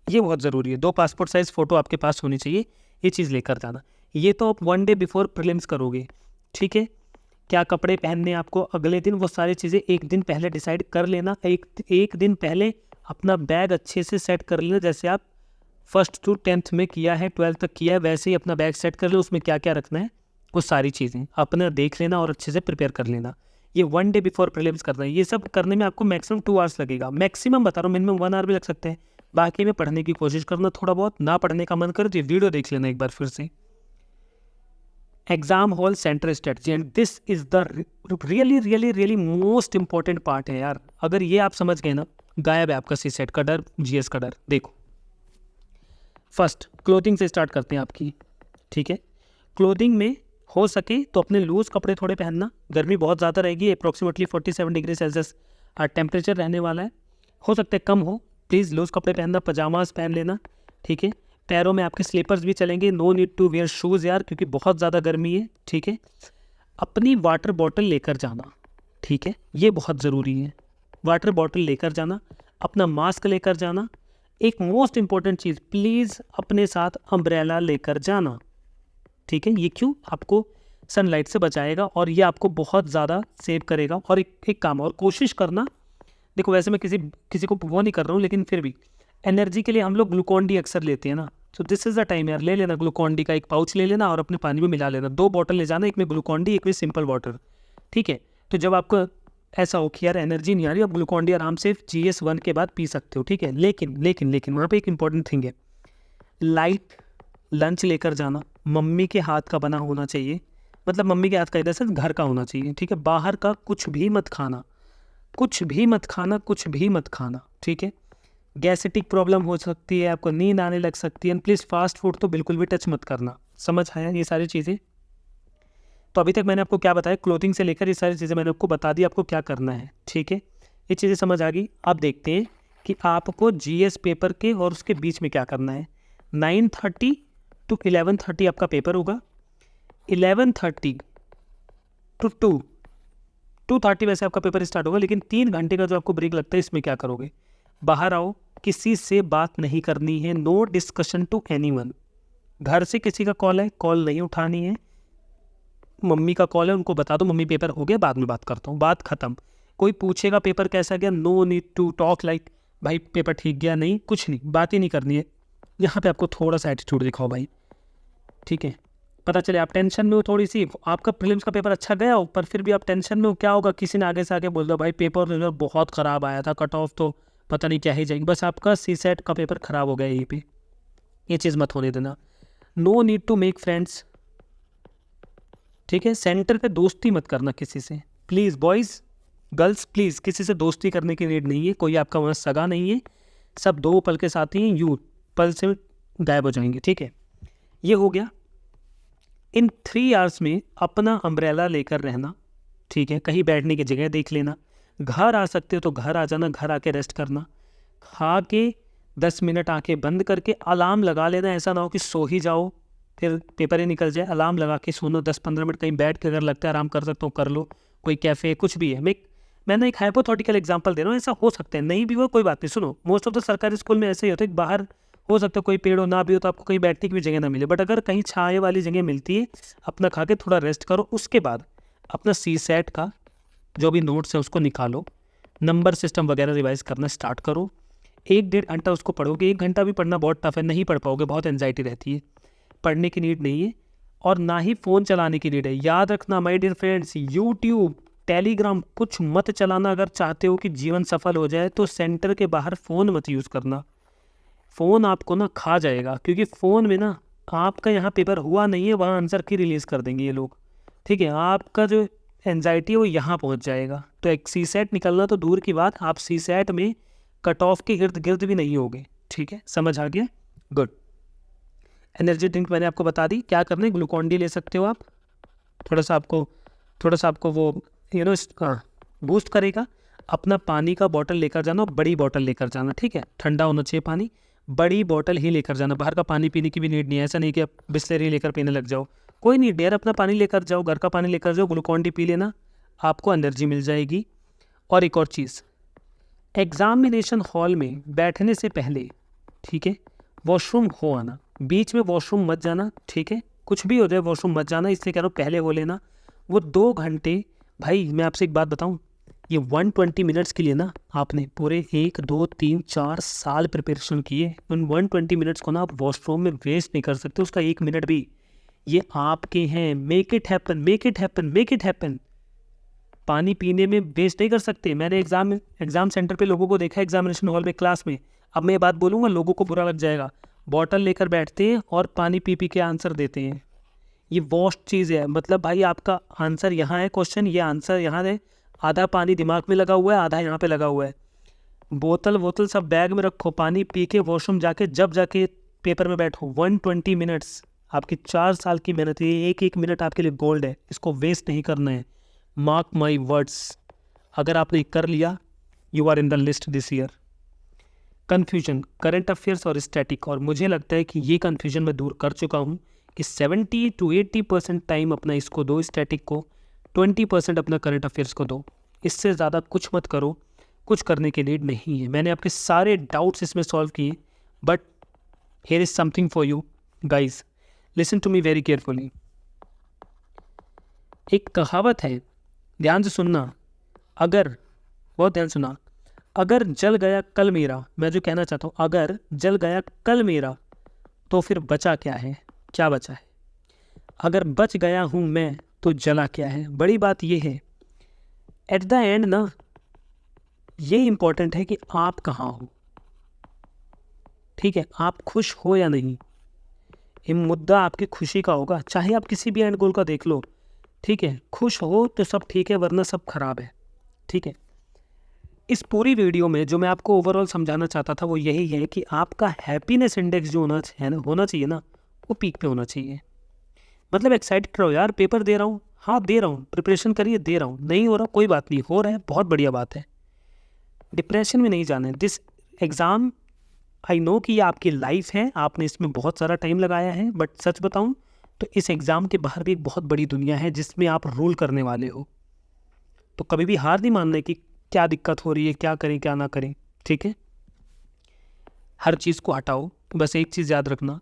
ये बहुत ज़रूरी है। 2 पासपोर्ट साइज़ फ़ोटो आपके पास होनी चाहिए, ये चीज़ लेकर जाना। ये तो आप 1 डे बिफोर प्रीलिम्स करोगे। ठीक है, क्या कपड़े पहनने आपको अगले दिन, वो सारी चीज़ें एक दिन पहले डिसाइड कर लेना। एक दिन पहले अपना बैग अच्छे से सेट कर लेना, जैसे आप 1st to 10th में किया है, 12th तक किया है, वैसे ही अपना बैग सेट कर लो। उसमें क्या क्या रखना है वो सारी चीज़ें अपना देख लेना और अच्छे से प्रिपेयर कर लेना। ये 1 डे बिफोर प्रीलिम्स करना है। ये सब करने में आपको मैक्सिमम 2 आवर्स लगेगा, मैक्सिमम बता रहा हूँ, मिनिमम 1 आवर भी लग सकते हैं। बाकी में पढ़ने की कोशिश करना, थोड़ा बहुत ना पढ़ने का मन करे तो ये वीडियो देख लेना एक बार फिर से। Exam hall centre strategy, and this is the really really really most important part है यार। अगर ये आप समझ गए ना, गायब है आपका सीसेट का डर, जीएस का डर। देखो, फर्स्ट क्लोथिंग से स्टार्ट करते हैं आपकी। ठीक है, क्लोथिंग में हो सके तो अपने लूज कपड़े थोड़े पहनना, गर्मी बहुत ज़्यादा रहेगी, अप्रॉक्सीमेटली 47 डिग्री सेल्सियस टेम्परेचर रहने वाला है। हो सकता है कम हो, प्लीज़ लूज कपड़े पहनना, पजामाज पहन लेना। ठीक है, पैरों में आपके स्लीपर्स भी चलेंगे, no need to wear shoes यार, क्योंकि बहुत ज़्यादा गर्मी है। ठीक है, अपनी वाटर बॉटल लेकर जाना। ठीक है, ये बहुत ज़रूरी है, वाटर बॉटल लेकर जाना, अपना मास्क लेकर जाना। एक मोस्ट इंपॉर्टेंट चीज़, प्लीज़ अपने साथ अम्ब्रेला लेकर जाना। ठीक है, ये क्यों, आपको सनलाइट से बचाएगा और ये आपको बहुत ज़्यादा सेव करेगा। और एक काम और कोशिश करना, देखो वैसे मैं किसी को वो नहीं कर रहा हूँ, लेकिन फिर भी एनर्जी के लिए हम लोग ग्लूकॉन डी अक्सर लेते हैं ना, तो दिस इज़ द टाइम यार, ले लेना ग्लूकॉन डी का एक पाउच ले लेना और अपने पानी में मिला लेना। 2 बॉटल ले जाना, एक में ग्लूकॉन डी, एक में सिंपल वाटर। ठीक है, तो जब आपको ऐसा हो कि यार एनर्जी नहीं आ रही, आप ग्लूकॉन डी आराम से GS1 के बाद पी सकते हो। ठीक है, लेकिन वहाँ पे एक इंपॉर्टेंट थिंग है, लाइट लंच लेकर जाना, मम्मी के हाथ का बना होना चाहिए, मतलब मम्मी के हाथ का इधर से घर का होना चाहिए। ठीक है, बाहर का कुछ भी मत खाना, कुछ भी मत खाना, कुछ भी मत खाना। ठीक है, गैस्ट्रिक प्रॉब्लम हो सकती है, आपको नींद आने लग सकती है। प्लीज़ फास्ट फूड तो बिल्कुल भी टच मत करना। समझ आया ये सारी चीज़ें? तो अभी तक मैंने आपको क्या बताया, क्लोथिंग से लेकर ये सारी चीज़ें मैंने आपको बता दी, आपको क्या करना है। ठीक है, ये चीज़ें समझ आ गई। आप देखते हैं कि आपको GS पेपर के और उसके बीच में क्या करना है। 9:30 to 11:30 आपका पेपर होगा, 11:30 to 2:30 वैसे आपका पेपर स्टार्ट होगा, लेकिन 3 घंटे का जो आपको ब्रेक लगता है, इसमें क्या करोगे, बाहर आओ, किसी से बात नहीं करनी है, नो डिस्कशन टू एनीवन। घर से किसी का कॉल है, कॉल नहीं उठानी है। मम्मी का कॉल है, उनको बता दो मम्मी पेपर हो गया, बाद में बात करता हूँ, बात खत्म। कोई पूछेगा पेपर कैसा गया, no need to talk like भाई पेपर ठीक गया, नहीं, कुछ नहीं, बात ही नहीं करनी है। यहाँ पे आपको थोड़ा सा एटीट्यूड दिखाओ भाई। ठीक है, पता चले आप टेंशन में हो थोड़ी सी, आपका प्रीलिम्स का पेपर अच्छा गया हो, पर फिर भी आप टेंशन में हो, क्या होगा, किसी ने आगे से आके बोल दो भाई पेपर बहुत ख़राब आया था, कट ऑफ तो पता नहीं क्या ही जाएगी, बस आपका CSET का पेपर ख़राब हो गया यहीं पे। ये चीज़ मत होने देना। No need to make friends. ठीक है, सेंटर पे दोस्ती मत करना किसी से, प्लीज़ बॉयज़ गर्ल्स, प्लीज़ किसी से दोस्ती करने की नीड नहीं है। कोई आपका वहाँ सगा नहीं है, सब 2 पल के साथ ही यूँ पल से गायब हो जाएंगे। ठीक है, ये हो गया। इन 3 आवर्स में अपना अम्ब्रेला लेकर रहना। ठीक है, कहीं बैठने की जगह देख लेना, घर आ सकते हो तो घर आ जाना, घर आके रेस्ट करना, खा के 10 मिनट आंखें बंद करके अलार्म लगा लेना। ऐसा ना हो कि सो ही जाओ फिर पेपर ही निकल जाए, अलार्म लगा के सोनो, 10-15 मिनट कहीं बैठ के अगर लगता है आराम कर सकता हूँ कर लो, कोई कैफ़े कुछ भी है। मैंने एक हाइपोथेटिकल एग्जांपल दे रहा हूँ, ऐसा हो सकता है, नहीं भी हो कोई बात नहीं। सुनो, मोस्ट ऑफ द सरकारी स्कूल में ऐसे ही होता है, बाहर हो सकता है कोई पेड़ हो, ना भी हो तो आपको कहीं बैठने की भी जगह ना मिले, बट अगर कहीं छाए वाली जगह मिलती है, अपना खा के थोड़ा रेस्ट करो। उसके बाद अपना CSET का जो भी नोट्स है उसको निकालो, नंबर सिस्टम वगैरह रिवाइज करना स्टार्ट करो। 1-1.5 घंटा उसको पढ़ोगे। 1 घंटा भी पढ़ना बहुत टफ है, नहीं पढ़ पाओगे, बहुत एंजाइटी रहती है। पढ़ने की नीड नहीं है और ना ही फ़ोन चलाने की नीड है। याद रखना my dear friends, YouTube, Telegram कुछ मत चलाना। अगर चाहते हो कि जीवन सफल हो जाए तो सेंटर के बाहर फ़ोन मत यूज़ करना। फ़ोन आपको ना खा जाएगा, क्योंकि फ़ोन में ना आपका यहाँ पेपर हुआ नहीं है, वहाँ आंसर की रिलीज़ कर देंगे ये लोग। ठीक है, आपका जो एंजाइटी है वो यहाँ पहुँच जाएगा। तो एक CSAT निकलना तो दूर की बात, आप CSAT में कट ऑफ के इर्द गिर्द भी नहीं होगे। ठीक है, समझ आ गया? गुड। एनर्जी ड्रिंक मैंने आपको बता दी क्या करना है। ग्लूकॉन डी ले सकते हो आप, थोड़ा सा आपको वो बूस्ट करेगा। अपना पानी का बॉटल लेकर जाना, बड़ी बॉटल लेकर जाना। ठीक है, ठंडा होना चाहिए पानी, बड़ी बॉटल ही लेकर जाना। बाहर का पानी पीने की भी नीड नहीं है। ऐसा नहीं कि आप बिस्लरी लेकर पीने लग जाओ, कोई नीड नहीं यार। अपना पानी लेकर जाओ, घर का पानी लेकर जाओ, ग्लूकॉन डी पी लेना, आपको एनर्जी मिल जाएगी। और एक और चीज़, एग्जामिनेशन हॉल में बैठने से पहले, ठीक है, वॉशरूम हो आना। बीच में वॉशरूम मत जाना। ठीक है, कुछ भी हो जाए वॉशरूम मत जाना, इसलिए कह रहा हूँ पहले हो लेना। वो 2 घंटे, भाई मैं आपसे एक बात बताऊँ, ये 120 मिनट्स के लिए ना आपने पूरे 1, 2, 3, 4 साल प्रिपरेशन किए। उन 120 मिनट्स को ना आप वॉशरूम में वेस्ट नहीं कर सकते, उसका 1 मिनट भी। ये आपके हैं। Make it happen, make it happen, make it happen. पानी पीने में वेस्ट नहीं कर सकते। मैंने एग्ज़ाम सेंटर पे लोगों को देखा, एग्जामिनेशन हॉल में, क्लास में। अब मैं ये बात बोलूँगा लोगों को बुरा लग जाएगा, बॉटल लेकर बैठते हैं और पानी पी पी के आंसर देते हैं। ये वॉस्ट चीज़ है। मतलब भाई आपका आंसर यहाँ है, क्वेश्चन ये आंसर यहाँ है, आधा पानी दिमाग में लगा हुआ है, आधा यहाँ पे लगा हुआ है। बोतल सब बैग में रखो, पानी पी के वॉशरूम जाके जब जाके पेपर में बैठो। 120 मिनट्स आपकी 4 साल की मेहनत है। एक एक मिनट आपके लिए गोल्ड है, इसको वेस्ट नहीं करना है। मार्क माई वर्ड्स, अगर आपने कर लिया, you are in the list this year. Confusion, current affairs और स्टैटिक, और मुझे लगता है कि ये कन्फ्यूजन मैं दूर कर चुका हूँ कि 70 to 80% टाइम अपना इसको दो, स्टैटिक को, 20% अपना करंट अफेयर्स को दो। इससे ज़्यादा कुछ मत करो, कुछ करने की नीड नहीं है। मैंने आपके सारे डाउट्स इसमें सॉल्व किए, but here is something for you guys, listen to me very carefully. एक कहावत है, ध्यान से सुनना, अगर, बहुत ध्यान सुना, अगर जल गया कल मेरा, मैं जो कहना चाहता हूँ, अगर जल गया कल मेरा तो फिर बचा क्या है? क्या बचा है? अगर बच गया हूँ मैं तो जला क्या है? बड़ी बात ये है, एट द एंड ना, ये इम्पोर्टेंट है कि आप कहाँ हो। ठीक है, आप खुश हो या नहीं, ये मुद्दा आपकी खुशी का होगा। चाहे आप किसी भी एंड गोल का देख लो, ठीक है, खुश हो तो सब ठीक है, वरना सब खराब है। ठीक है, इस पूरी वीडियो में जो मैं आपको ओवरऑल समझाना चाहता था वो यही है कि आपका हैप्पीनेस इंडेक्स जो होना चाहिए ना, वो पीक पे होना चाहिए। मतलब एक्साइटेड रहो यार, पेपर दे रहा हूँ, हाँ दे रहा हूँ, प्रिपरेशन करिए, दे रहा हूँ, नहीं हो रहा कोई बात नहीं, हो रहा है बहुत बढ़िया बात है। डिप्रेशन में नहीं जाना है। दिस एग्ज़ाम, आई नो कि ये आपकी लाइफ है, आपने इसमें बहुत सारा टाइम लगाया है, बट सच बताऊँ तो इस एग्ज़ाम के बाहर भी एक बहुत बड़ी दुनिया है जिसमें आप रूल करने वाले हो। तो कभी भी हार नहीं मानना है कि क्या दिक्कत हो रही है, क्या करें क्या ना करें। ठीक है, हर चीज़ को हटाओ, बस एक चीज़ याद रखना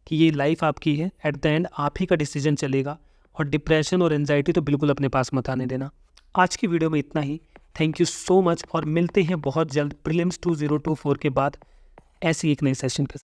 कि ये लाइफ आपकी है, एट द एंड आप ही का डिसीजन चलेगा। और डिप्रेशन और एंजाइटी तो बिल्कुल अपने पास मत आने देना। आज की वीडियो में इतना ही। थैंक यू सो मच, और मिलते हैं बहुत जल्द प्रीलिम्स 2024 के बाद ऐसी एक नई सेशन के साथ।